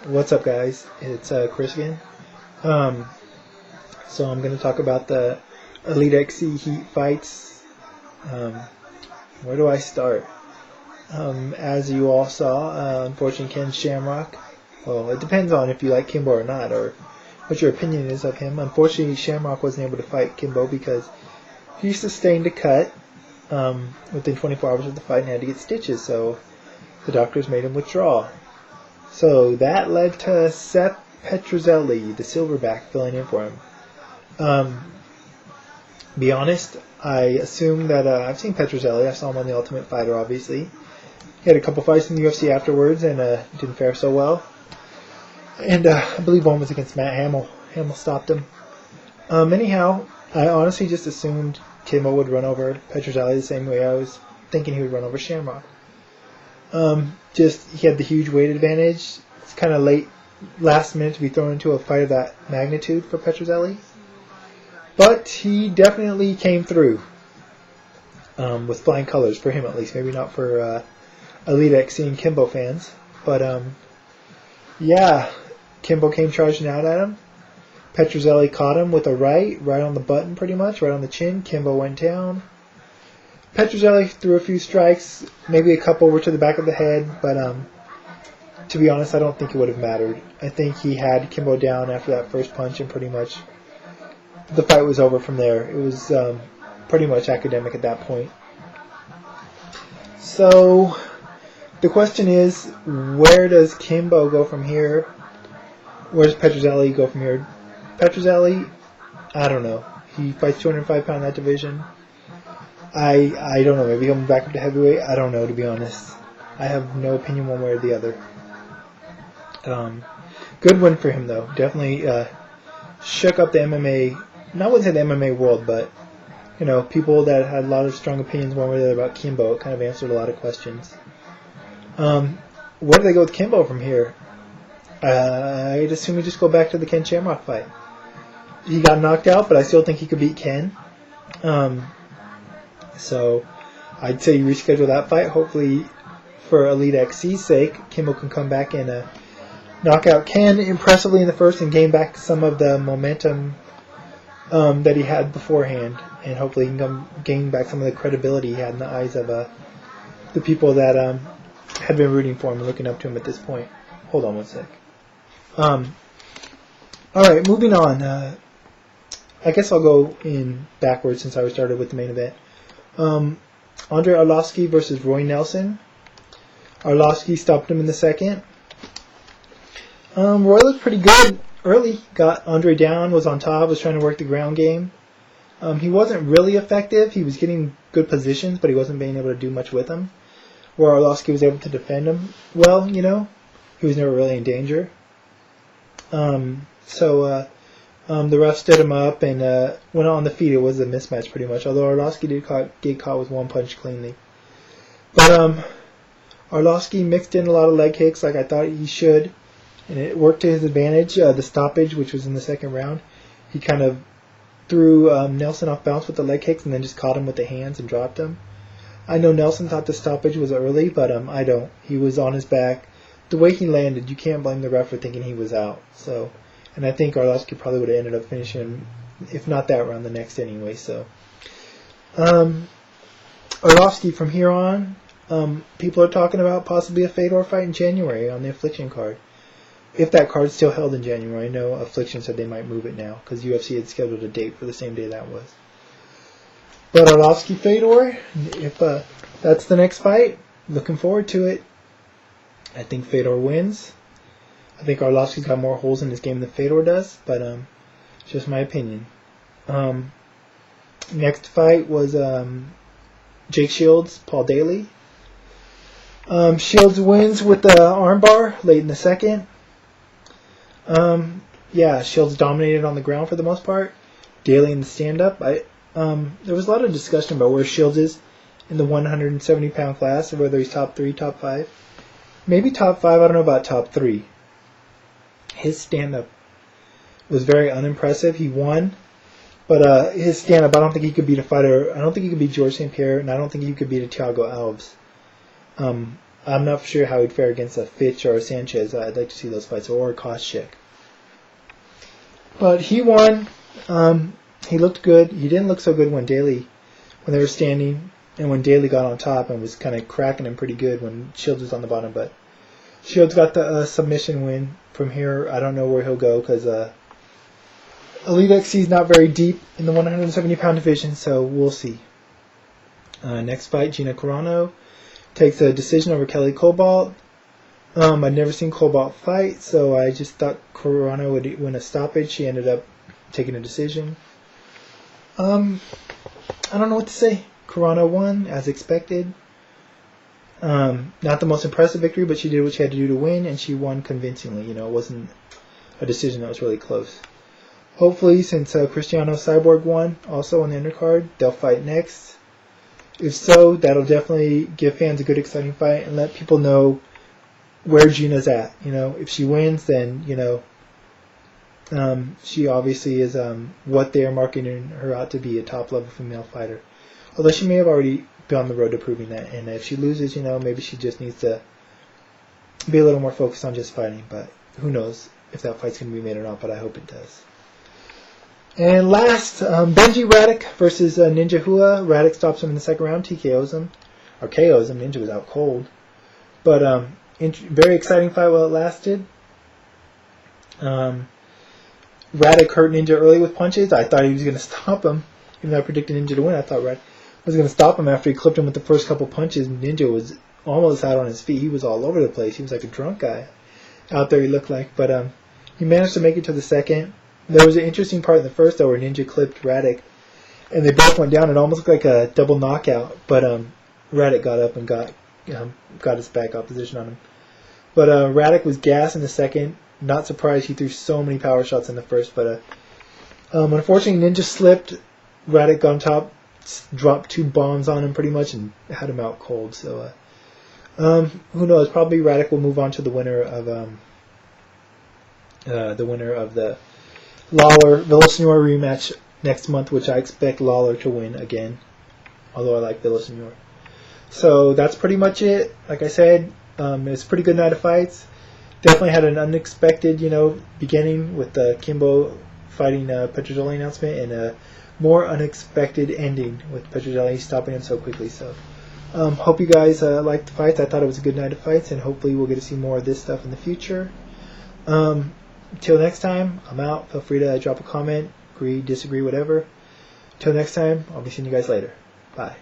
What's up, guys? It's Chris again. Um, so I'm going to talk about the Elite XC Heat fights. Um, where do I start? As you all saw, unfortunately, Ken Shamrock. Well, it depends on if you like Kimbo or not, or what your opinion is of him. Unfortunately, Shamrock wasn't able to fight Kimbo because he sustained a cut within 24 hours of the fight and had to get stitches. So the doctors made him withdraw. So that led to Seth Petrozelli, the silverback, filling in for him. Be honest, I assume that I've seen Petrozelli. I saw him on The Ultimate Fighter, obviously. He had a couple fights in the UFC afterwards and didn't fare so well. And I believe one was against Matt Hamill. Hamill stopped him. Anyhow, I honestly just assumed Kimbo would run over Petrozelli the same way I was thinking he would run over Shamrock. He had the huge weight advantage. It's kind of last minute to be thrown into a fight of that magnitude for Petrozelli. But he definitely came through with flying colors, for him at least. Maybe not for Elite XC and Kimbo fans. But, Kimbo came charging out at him. Petrozelli caught him with a right on the button pretty much, right on the chin. Kimbo went down. Petrozelli threw a few strikes, maybe a couple were to the back of the head, but to be honest, I don't think it would have mattered. I think he had Kimbo down after that first punch, and pretty much the fight was over from there. It was pretty much academic at that point. So the question is, where does Kimbo go from here? Where does Petrozelli go from here? Petrozelli, I don't know. He fights 205 pound in that division. I don't know. Maybe coming back up to heavyweight. I don't know, to be honest. I have no opinion one way or the other. Good win for him, though. Definitely shook up the MMA. Not within the MMA world, but people that had a lot of strong opinions one way or the other about Kimbo. It kind of answered a lot of questions. Where do they go with Kimbo from here? I'd assume we just go back to the Ken Shamrock fight. He got knocked out, but I still think he could beat Ken. So I'd say you reschedule that fight. Hopefully, for Elite XC's sake, Kimbo can come back and knock out Ken impressively in the first and gain back some of the momentum that he had beforehand. And hopefully he can gain back some of the credibility he had in the eyes of the people that had been rooting for him and looking up to him at this point. Hold on one sec. Alright, moving on. I guess I'll go in backwards since I started with the main event. Andre Arlovski versus Roy Nelson. Arlovski stopped him in the second. Roy looked pretty good early. Got Andre down, was on top, was trying to work the ground game. He wasn't really effective. He was getting good positions, but he wasn't being able to do much with them. Where Arlovski was able to defend him well, he was never really in danger. The ref stood him up and went on the feet. It was a mismatch pretty much, although Arlovski did get caught with one punch cleanly. But Arlovski mixed in a lot of leg kicks like I thought he should, and it worked to his advantage. The stoppage, which was in the second round, he kind of threw Nelson off balance with the leg kicks and then just caught him with the hands and dropped him. I know Nelson thought the stoppage was early, but I don't. He was on his back. The way he landed, you can't blame the ref for thinking he was out. And I think Arlovski probably would have ended up finishing him, if not that round, the next anyway. So, Arlovski from here on, people are talking about possibly a Fedor fight in January on the Affliction card. If that card's still held in January, I know Affliction said they might move it now because UFC had scheduled a date for the same day that was. But Arlovski Fedor, if that's the next fight, looking forward to it. I think Fedor wins. I think Arlovski's got more holes in his game than Fedor does, but it's just my opinion. Next fight was Jake Shields, Paul Daly. Shields wins with the armbar late in the second. Shields dominated on the ground for the most part. Daly in the stand-up. There was a lot of discussion about where Shields is in the 170-pound class, whether he's top 3, top 5. Maybe top 5, I don't know about top 3. His stand-up was very unimpressive. He won, but his stand-up, I don't think he could beat a fighter. I don't think he could beat George St. Pierre, and I don't think he could beat a Thiago Alves. I'm not sure how he'd fare against a Fitch or a Sanchez. I'd like to see those fights, or a Koscheck. But he won. He looked good. He didn't look so good when they were standing, and when Daly got on top and was kind of cracking him pretty good when Shields was on the bottom. But Shields got the submission win. From here, I don't know where he'll go because Elite XC is not very deep in the 170-pound division, so we'll see. Next fight, Gina Carano takes a decision over Kelly Cobalt. I'd never seen Cobalt fight, so I just thought Carano would win a stoppage. She ended up taking a decision. I don't know what to say. Carano won, as expected. Not the most impressive victory, but she did what she had to do to win, and she won convincingly. It wasn't a decision that was really close. Hopefully, since Cristiano Cyborg won, also on the undercard, they'll fight next. If so, that'll definitely give fans a good, exciting fight and let people know where Gina's at. If she wins, then, she obviously is what they are marketing her out to be, a top-level female fighter. Although she may have already been on the road to proving that. And if she loses, maybe she just needs to be a little more focused on just fighting. But who knows if that fight's going to be made or not, but I hope it does. And last, Benji Radek versus Ninja Hua. Radek stops him in the second round, TKOs him, or KOs him. Ninja was out cold. But very exciting fight while it lasted. Radek hurt Ninja early with punches. I thought he was going to stop him. Even though I predicted Ninja to win, I thought Radek was going to stop him after he clipped him with the first couple punches. Ninja was almost out on his feet. He was all over the place. He was like a drunk guy out there, he looked like. But he managed to make it to the second. There was an interesting part in the first, though, where Ninja clipped Radek, and they both went down. It almost looked like a double knockout, but Radek got up and got his back opposition on him. But Radek was gassed in the second. Not surprised he threw so many power shots in the first, but unfortunately Ninja slipped. Radek got on top, dropped 2 bombs on him pretty much, and had him out cold. So who knows? Probably Radek will move on to the winner of the Lawler-Villasenor rematch next month, which I expect Lawler to win again, although I like Villasenor. So that's pretty much it. Like I said, it was a pretty good night of fights. Definitely had an unexpected, beginning with Kimbo fighting Petrozelli announcement, and a more unexpected ending with Petrozelli stopping him so quickly. So hope you guys liked the fights. I thought it was a good night of fights, and hopefully we'll get to see more of this stuff in the future. Until next time, I'm out. Feel free to drop a comment, agree, disagree, whatever. Until next time, I'll be seeing you guys later. Bye.